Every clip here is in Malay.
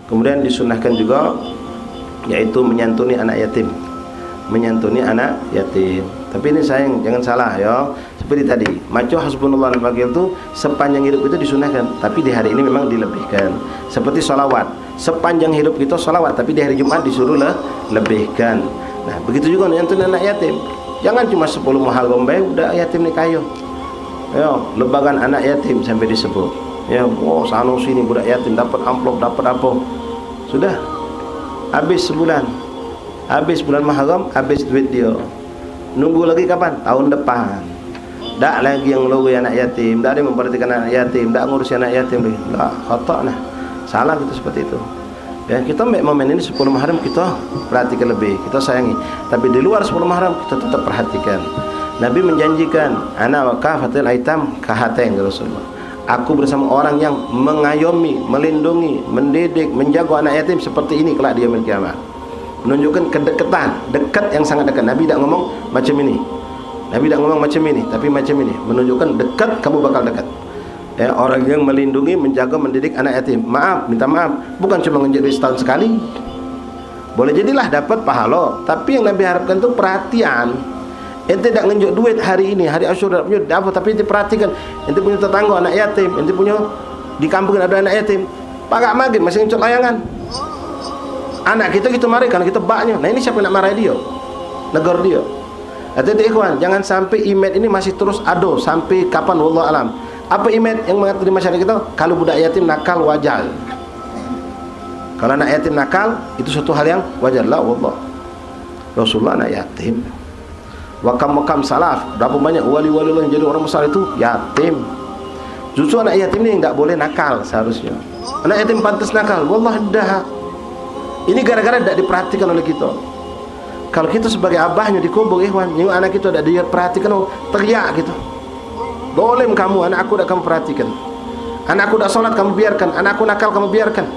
Kemudian disunahkan juga yaitu menyantuni anak yatim. Menyantuni anak yatim. Tapi ini sayang, jangan salah ya. Seperti tadi, maco hasbunallah wa ni'mal wakil itu sepanjang hidup itu disunahkan, tapi di hari ini memang dilebihkan. Seperti sholawat, sepanjang hidup kita sholawat, tapi di hari Jumat disuruh lebihkan. Nah, begitu juga menyantuni anak yatim. Jangan cuma 10 Muharram bae udah yatim nikah yo. Ya, lebagan anak yatim sampai disebut. Ya, oh Sanusi ini budak yatim dapat amplop, dapat apa. Sudah habis sebulan. Habis bulan Muharram, habis duit dia. Nunggu lagi kapan? Tahun depan. Tak lagi yang logo anak yatim, tak ada yang memperhatikan anak yatim, tak ngurusi anak yatim. Tak, khotok nah. Salah kita seperti itu. Ya, kita momen ini 10 Muharram kita perhatikan lebih, kita sayangi. Tapi di luar 10 Muharram kita tetap perhatikan. Nabi menjanjikan, ana wa kafatul aitam kahatain Rasulullah. Aku bersama orang yang mengayomi, melindungi, mendidik, menjaga anak yatim seperti ini kelak di yaumil kiamat. Menunjukkan kedekatan, dekat yang sangat dekat. Nabi tidak ngomong macam ini. Nabi tidak ngomong macam ini, tapi macam ini. Menunjukkan dekat, kamu bakal dekat. Ya, orang yang melindungi, menjaga, mendidik anak yatim. Maaf, minta maaf. Bukan cuma ngejar setahun sekali. Boleh jadilah dapat pahala, tapi yang Nabi harapkan itu perhatian. Ente tidak ngenjuk duit hari ini, hari Asyura punya apa, tapi ente perhatikan. Ente punya tetangga anak yatim, ente punya di kampung ada anak yatim. Pagak magin masih ngecut layangan. Anak kita mari karena kita baknya. Nah, ini siapa yang nak marah dia? Negor dia. Hati-hati ikhwan, jangan sampai image ini masih terus ada sampai kapan wallahu alam. Apa image yang mengatur di masyarakat kita? Kalau budak yatim nakal wajar. Kalau anak yatim nakal itu suatu hal yang wajar. La wallah. Rasulullah anak yatim. Wakam salaf, berapa banyak wali-wali yang jadi orang besar itu yatim. Justru anak yatim ini enggak boleh nakal seharusnya. Anak yatim pantas nakal. Wallah dah. Ini gara-gara tidak diperhatikan oleh kita. Kalau kita sebagai abahnya dikubur ikhwan, yang anak kita tidak diperhatikan, teriak gitu. Dolim kamu, anak aku tidak kamu perhatikan. Anak aku tidak sholat kamu biarkan, anak aku nakal kamu biarkan.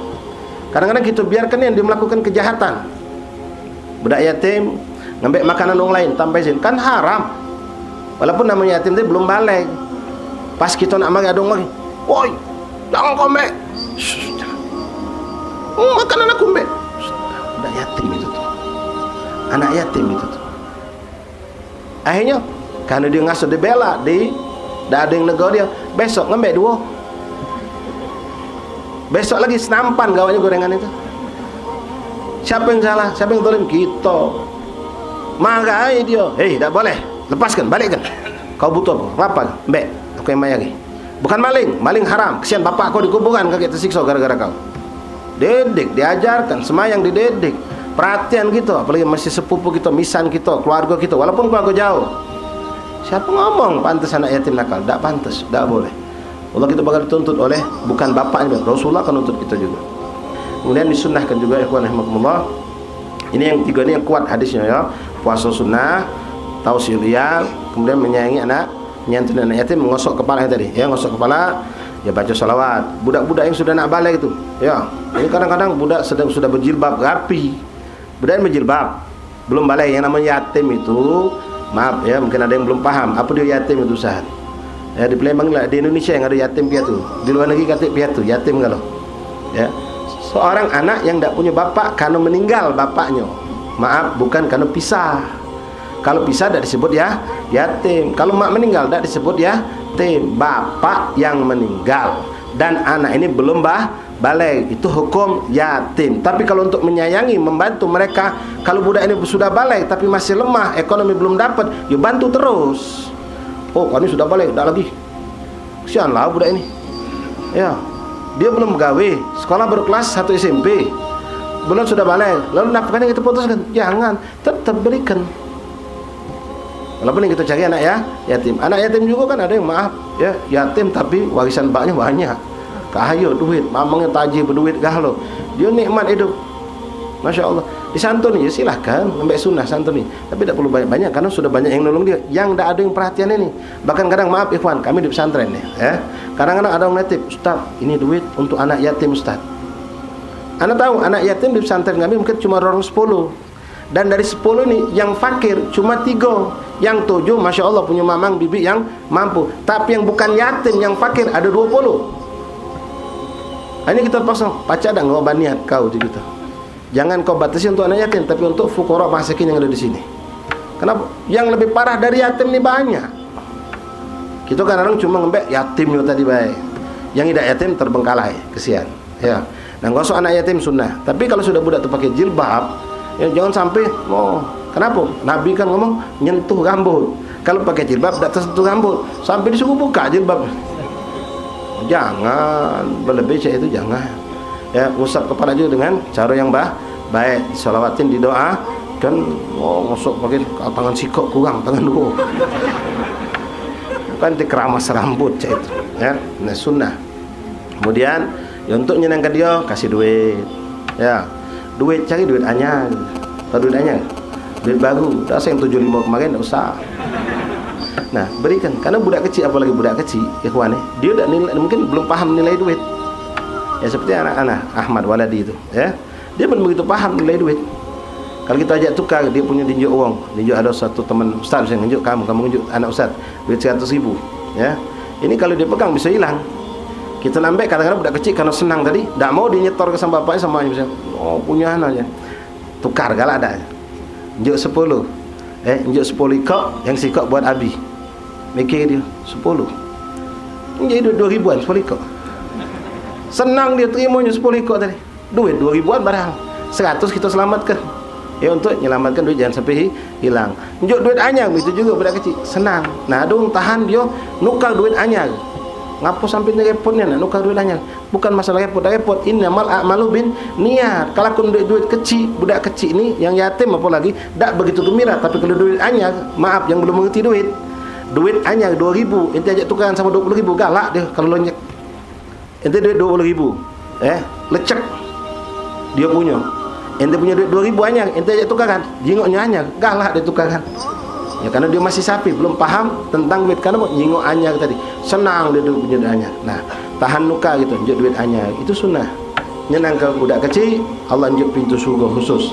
Kadang-kadang kita biarkan yang dia melakukan kejahatan. Budak yatim ngambil makanan orang lain tanpa izin, kan haram. Walaupun namanya yatim itu belum balik. Pas kita nak mari ada orang lagi, woi jangan kau mbak, makanan aku mbak. Budak yatim itu tuh, anak yatim itu tuh. Akhirnya karena dia ngasuh dibela, dah ada yang negor dia, besok ngembek dua, besok lagi senampan gawanya gorengan itu. Siapa yang salah? Siapa yang zalim? Kita. Marah dia, hei tak boleh, lepaskan, balikkan. Kau butuh apa? Mbak, aku yang mayari. Bukan maling haram. Kesian bapak kau di kuburan kakek tersiksa gara-gara kau. Didik, diajarkan, semayang dididik. Perhatian kita, apalagi masih sepupu kita, misan kita, keluarga kita, walaupun keluarga jauh. Siapa ngomong pantas anak yatim nakal? Tak pantas, tak boleh. Allah kita bakal dituntut oleh bukan bapaknya, Rasulullah akan nuntut kita juga. Kemudian disunnahkan juga ikhwan rahimakumullah. Ini yang tiga ini yang kuat hadisnya ya. Puasa sunnah, tausiah, kemudian menyayangi anak, menyantuni anak yatim, mengosok kepala tadi. Ya, ngosok kepala, ya baca salawat. Budak-budak yang sudah nak balik itu, ya. Ini kadang-kadang budak sudah berjilbab rapi. Budak yang berjilbab belum balik, yang namanya yatim itu, maaf ya, mungkin ada yang belum paham apa dia yatim itu Ustaz. Ya, di Palembang lah, di Indonesia yang ada yatim piatu. Di luar negeri kata piatu, yatim kalau. Ya. Seorang anak yang tidak punya bapak karena meninggal bapaknya. Maaf, bukan karena pisah. Kalau pisah tidak disebut ya yatim. Kalau mak meninggal tidak disebut yatim. Bapak yang meninggal dan anak ini belum balik, itu hukum yatim. Tapi kalau untuk menyayangi, membantu mereka, kalau budak ini sudah balik tapi masih lemah, ekonomi belum dapat, ya bantu terus. Oh, kami sudah balik, tidak lagi. Kesianlah budak ini. Ya, dia belum gawe, sekolah baru kelas 1 SMP, belum sudah balik, lalu nafkahnya kita putuskan, jangan, tetap berikan. Walaupun yang kita cari anak yatim. Anak yatim juga kan ada yang maaf ya, yatim tapi warisan baknya banyak. Kahayo duit, mamangnya tajir berduit gahlo. Dia nikmat hidup. Masya Allah. Disantuni ya silahkan, ambil sunnah santuni. Tapi tidak perlu banyak-banyak karena sudah banyak yang nolong dia. Yang tidak ada yang perhatian ini. Bahkan kadang maaf ikhwan, kami di pesantren nih, ya. Kadang-kadang ada orang nitip, Ustaz, ini duit untuk anak yatim Ustaz. Anda tahu anak yatim di pesantren kami mungkin cuma orang 10. Dan dari 10 ini yang fakir cuma 3. Yang 7 Masya Allah punya mamang bibi yang mampu. Tapi yang bukan yatim, yang fakir ada 20. Ini kita paksa, pacak dah ngau baniat kau je kita. Jangan kau batasi untuk anak yatim, tapi untuk fuqara masakin yang ada di sini. Kenapa? Yang lebih parah dari yatim ni banyak. Kita kadang-kadang cuma ngembek yatim yo tadi baik. Yang tidak yatim terbengkalai, kesian. Ya. Nah, ngosok anak yatim sunnah. Tapi kalau sudah budak tu pakai jilbab, ya jangan sampai kenapa? Nabi kan ngomong nyentuh rambut. Kalau pakai jilbab tak tersentuh rambut, sampai disuruh buka jilbab. Jangan berlebih itu, jangan. Ya, usap kepala juga dengan cara yang baik, selawatin di doa dan ngosok pakai tangan sikok kurang, tangan dua. Bukan dikeramas rambut itu, ya. Nah, sunnah. Kemudian ya, untuk menyenangkan dia kasih duit. Ya. Duit, cari duit anyar. Tahu duit anyar? Duit baru. Dah saya yang 75 kemarin tak usah. Nah, berikan. Karena budak kecil, apalagi budak kecil, ikhwan, dia tak nilai, mungkin belum paham nilai duit. Ya, seperti anak-anak Ahmad Waladi itu, ya. Dia belum begitu paham nilai duit. Kalau kita ajak tukar, dia punya tinjuk uang. Tinjuk ada satu teman ustaz yang tunjuk kamu tunjuk anak ustaz duit 100.000, ya. Ini kalau dia pegang bisa hilang. Kita lambat kadang-kadang budak kecil karena senang tadi, tak mau dia nyetor ke sama bapaknya sama ibunya. Punya anak aja. Tukar galak ada. Tunjuk 10. Tunjuk 10 ikok, yang sikok buat abi. Mikir dia 10. Jadi duit 2.000-an 10 ikok. Senang dia terimanya 10 ikok tadi. Duit 2.000-an barang. 100 kita selamatkan. Ya, untuk menyelamatkan duit jangan sampai hilang. Tunjuk duit anyar begitu juga budak kecil. Senang. Nah, dong tahan dia nukar duit anyar. Ngapo sampai ni repotnya nak nukar duit anyar? Bukan masalah repot. Innamal a'malu bin niat. Kalau kun duit kecil, budak kecil ni yang yatim apa lagi, tak begitu gembira. Tapi kalau duit anyar, maaf yang belum mengerti duit anyar 2.000, ente ajak tukaran sama 20.000, galak dia kalau lonjak. Ente duit 20.000, lecek dia punya. Ente punya duit 2.000 anyar, ente ajak tukaran, jingoknya anyar, galak dia tukaran. Ya, karena dia masih sapi, belum paham tentang duit. Karena jingok anyar tadi, senang dia punya duit anyar. Nah, tahan nuka gitu, unjuk duit anyar, itu sunnah. Nyenang ke budak kecil, Allah unjuk pintu surga khusus.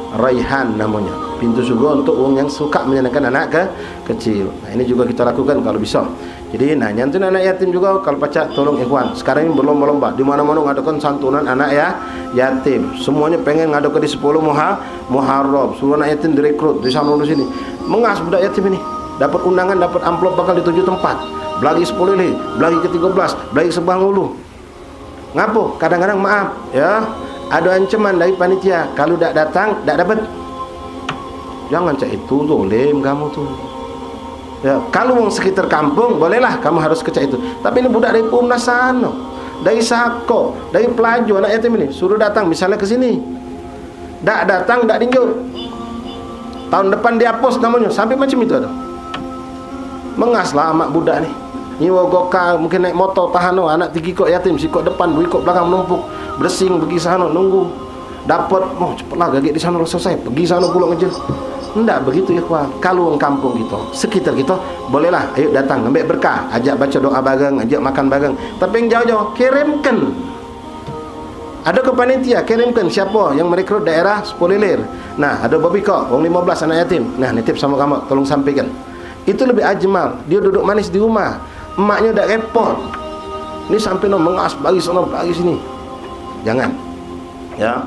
Raihan namanya, pintu surga untuk orang yang suka menyenangkan anak kecil. Nah, ini juga kita lakukan kalau bisa. Jadi, nah, nyantun anak yatim juga kalau pacak tolong ikhwan. Sekarang ini berlomba-lomba, di mana-mana ngadakan santunan anak yatim. Semuanya pengen ngadakan di 10 Muharram. Suruh anak yatim direkrut di sana di sini. Mengas budak yatim ini. Dapat undangan, dapat amplop bakal di 7 tempat. Belagi 10 leh, belagi ke-13, belagi Sebang Hulu. Ngapo? Kadang-kadang maaf, ya. Ada ancaman dari panitia, kalau tak datang, tak dapat. Jangan cak itu dolim kamu tuh. Ya, kalau orang sekitar kampung, bolehlah kamu harus ke cak itu. Tapi ini budak dari Pumnas sana, dari Sako, dari Pelaju, anak yatim ini, suruh datang misalnya ke sini. Tak datang, tak tinjuk. Tahun depan dihapus namanya, sampai macam itu ada. Mengaslah amak budak ni. Nyewa gokar, mungkin naik motor tahan anak 3 ikut yatim, sikot depan, 2 ikut belakang menumpuk, bersing pergi sana nunggu. Dapat, cepatlah gagik di sana selesai, pergi sana pulang aja. Tidak begitu ya kawan. Kalau orang kampung kita, sekitar kita, bolehlah, ayo datang, ambil berkah, ajak baca doa bareng, ajak makan bareng. Tapi yang jauh-jauh, kirimkan. Ada ke panitia, kirimkan siapa yang merekrut daerah Sepolilir. Nah, ada babi kok, orang 15 anak yatim. Nah, nitip sama kamu, tolong sampaikan. Itu lebih ajmal. Dia duduk manis di rumah, emaknya tak repot. Ini sampai mengas bagi sana bagi sini. Jangan. Ya.